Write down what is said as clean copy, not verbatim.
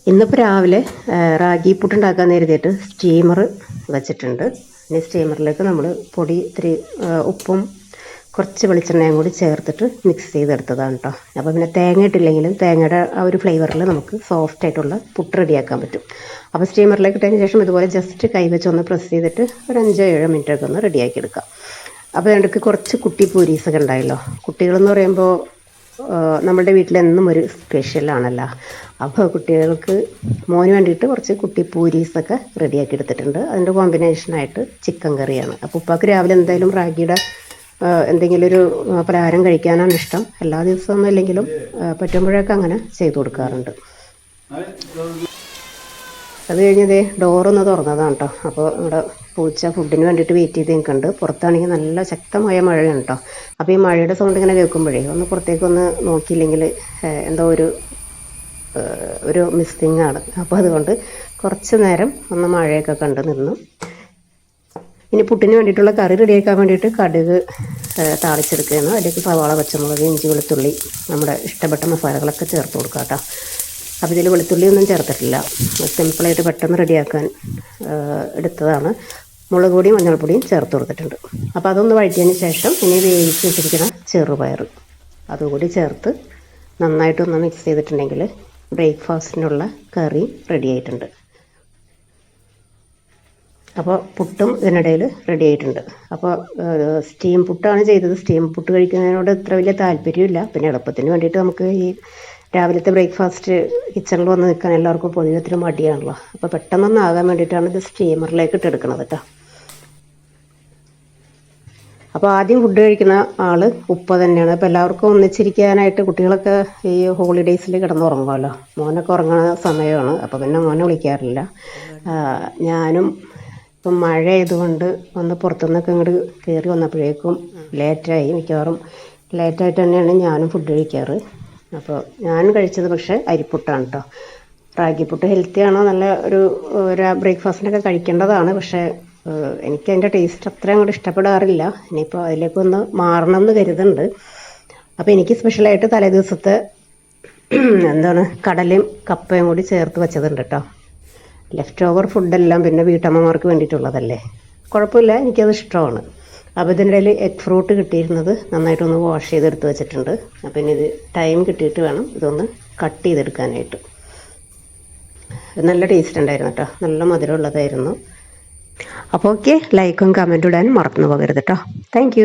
ഇന്നിപ്പോൾ രാവിലെ റാഗി പുട്ടുണ്ടാക്കാൻ കരുതിയിട്ട് സ്റ്റീമർ വെച്ചിട്ടുണ്ട്. ഇനി സ്റ്റീമറിലേക്ക് നമ്മൾ പൊടി ഇത്തിരി ഉപ്പും കുറച്ച് വെളിച്ചെണ്ണയും കൂടി ചേർത്തിട്ട് മിക്സ് ചെയ്തെടുത്തതാണ് കേട്ടോ. അപ്പോൾ പിന്നെ തേങ്ങ ഇട്ടില്ലെങ്കിലും തേങ്ങയുടെ ആ ഒരു ഫ്ലേവറിൽ നമുക്ക് സോഫ്റ്റ് ആയിട്ടുള്ള പുട്ട് റെഡിയാക്കാൻ പറ്റും. അപ്പോൾ സ്റ്റീമറിലേക്ക് ഇട്ടതിന് ശേഷം ഇതുപോലെ ജസ്റ്റ് കൈവച്ച് ഒന്ന് പ്രസ് ചെയ്തിട്ട് ഒരു 5-7 മിനിറ്റൊക്കെ ഒന്ന് റെഡിയാക്കി എടുക്കാം. അപ്പോൾ ഇടയ്ക്ക് കുറച്ച് കുട്ടി പൂരീസൊക്കെ ഉണ്ടായല്ലോ. കുട്ടികളെന്ന് പറയുമ്പോൾ നമ്മുടെ വീട്ടിലെന്നും ഒരു സ്പെഷ്യലാണല്ലോ. അപ്പോൾ കുട്ടികൾക്ക് മോന് വേണ്ടിയിട്ട് കുറച്ച് കുട്ടി പൂരീസൊക്കെ റെഡിയാക്കി എടുത്തിട്ടുണ്ട്. അതിൻ്റെ കോമ്പിനേഷനായിട്ട് ചിക്കൻ കറിയാണ്. അപ്പോൾ ഉപ്പാക്ക് രാവിലെ എന്തായാലും റാഗിയുടെ എന്തെങ്കിലും ഒരു പലഹാരം കഴിക്കാനാണ് ഇഷ്ടം. എല്ലാ ദിവസമൊന്നും ഇല്ലെങ്കിലും പറ്റുമ്പോഴൊക്കെ അങ്ങനെ ചെയ്തു കൊടുക്കാറുണ്ട്. അത് കഴിഞ്ഞതേ ഡോറൊന്ന് തുറന്നതാണ് കേട്ടോ. അപ്പോൾ ഇവിടെ പൂച്ച ഫുഡിന് വേണ്ടിയിട്ട് വെയിറ്റ് ചെയ്ത് നിൽക്കുന്നുണ്ട്. പുറത്താണെങ്കിൽ നല്ല ശക്തമായ മഴയാണ് കേട്ടോ. അപ്പോൾ ഈ മഴയുടെ സൗണ്ട് ഇങ്ങനെ കേൾക്കുമ്പോഴേ ഒന്ന് പുറത്തേക്കൊന്ന് നോക്കിയില്ലെങ്കിൽ എന്തോ ഒരു മിസ്സിങ് ആണ്. അപ്പോൾ അതുകൊണ്ട് കുറച്ച് നേരം ഒന്ന് മഴയൊക്കെ കണ്ട് നിന്നു. ഇനി പുട്ടിന് വേണ്ടിയിട്ടുള്ള കറി റെഡിയാക്കാൻ വേണ്ടിയിട്ട് കടുക് താളിച്ചെടുക്കുകയാണ്. അതിലേക്ക് സവാള, പച്ചമുളക്, ഇഞ്ചി, വെളുത്തുള്ളി, നമ്മുടെ ഇഷ്ടപ്പെട്ട മസാലകളൊക്കെ ചേർത്ത് കൊടുക്കാം കേട്ടോ. അപ്പോൾ ഇതിൽ വെളുത്തുള്ളി ഒന്നും ചേർത്തിട്ടില്ല. സിമ്പിളായിട്ട് പെട്ടെന്ന് റെഡിയാക്കാൻ എടുത്തതാണ്. മുളക് പൊടിയും മഞ്ഞൾപ്പൊടിയും ചേർത്ത് കൊടുത്തിട്ടുണ്ട്. അപ്പോൾ അതൊന്ന് വഴറ്റിയതിന് ശേഷം ഇനി വേവിച്ച് വെച്ചിരിക്കുന്ന ചെറുപയർ അതുകൂടി ചേർത്ത് നന്നായിട്ടൊന്ന് മിക്സ് ചെയ്തിട്ടുണ്ടെങ്കിൽ ബ്രേക്ക്ഫാസ്റ്റിനുള്ള കറി റെഡി ആയിട്ടുണ്ട്. അപ്പോൾ പുട്ടും ഇതിനിടയിൽ റെഡി ആയിട്ടുണ്ട്. അപ്പോൾ സ്റ്റീം പുട്ടാണ് ചെയ്തത്. സ്റ്റീം പുട്ട് കഴിക്കുന്നതിനോട് ഇത്ര വലിയ താല്പര്യമില്ല. പിന്നെ എളുപ്പത്തിന് വേണ്ടിയിട്ട് നമുക്ക് ഈ രാവിലത്തെ ബ്രേക്ക്ഫാസ്റ്റ് കിച്ചണിൽ വന്ന് നിൽക്കാൻ എല്ലാവർക്കും പൊതുവെ ഒത്തിരി മടിയാണല്ലോ. അപ്പോൾ പെട്ടെന്നൊന്നാകാൻ വേണ്ടിയിട്ടാണ് ഇത് സ്റ്റീമറിലേക്ക് ഇട്ടെടുക്കണത് കേട്ടോ. അപ്പോൾ ആദ്യം ഫുഡ് കഴിക്കുന്ന ആൾ ഉപ്പ തന്നെയാണ്. അപ്പോൾ എല്ലാവർക്കും ഒന്നിച്ചിരിക്കാനായിട്ട് കുട്ടികളൊക്കെ ഈ ഹോളിഡേയ്സിൽ കിടന്നുറങ്ങുമല്ലോ. മോനൊക്കെ ഉറങ്ങുന്ന സമയമാണ്. അപ്പോൾ പിന്നെ മോനെ വിളിക്കാറില്ല. ഞാനും ഇപ്പം മഴ ആയതുകൊണ്ട് ഒന്ന് പുറത്തുനിന്നൊക്കെ ഇങ്ങോട്ട് കയറി വന്നപ്പോഴേക്കും ലേറ്റായി. മിക്കവാറും ലേറ്റായിട്ട് തന്നെയാണ് ഞാനും ഫുഡ് കഴിക്കാറ്. അപ്പോൾ ഞാൻ കഴിച്ചത് പക്ഷേ അരിപ്പുട്ടാണ് കേട്ടോ. റാഗിപ്പുട്ട് ഹെൽത്തിയാണോ, നല്ല ഒരു ബ്രേക്ക്ഫാസ്റ്റിനൊക്കെ കഴിക്കേണ്ടതാണ്. പക്ഷേ എനിക്കതിൻ്റെ ടേസ്റ്റ് അത്ര അങ്ങോട്ട് ഇഷ്ടപ്പെടാറില്ല. ഇനിയിപ്പോൾ അതിലേക്കൊന്ന് മാറണം എന്ന് കരുതുന്നുണ്ട്. അപ്പോൾ എനിക്ക് സ്പെഷ്യലായിട്ട് തലേ ദിവസത്തെ കടലയും കപ്പയും കൂടി ചേർത്ത് വെച്ചതുണ്ട് കേട്ടോ. ലെഫ്റ്റ് ഓവർ ഫുഡെല്ലാം പിന്നെ വീട്ടമ്മമാർക്ക് വേണ്ടിയിട്ടുള്ളതല്ലേ, കുഴപ്പമില്ല, എനിക്കത് ഇഷ്ടമാണ്. അപ്പോൾ ഇതിൻ്റെ ഇടയിൽ എഗ് ഫ്രൂട്ട് കിട്ടിയിരുന്നത് നന്നായിട്ടൊന്ന് വാഷ് ചെയ്തെടുത്ത് വെച്ചിട്ടുണ്ട്. അപ്പോൾ ഇനി ഇത് ടൈം കിട്ടിയിട്ട് വേണം ഇതൊന്ന് കട്ട് ചെയ്തെടുക്കാനായിട്ട്. നല്ല ടേസ്റ്റ് ഉണ്ടായിരുന്നു കേട്ടോ, നല്ല മധുരമുള്ളതായിരുന്നു. അപ്പോൾ ഓക്കെ, ലൈക്കും കമൻറ്റും ഇടാൻ മറന്നു പോകരുത് കേട്ടോ. താങ്ക്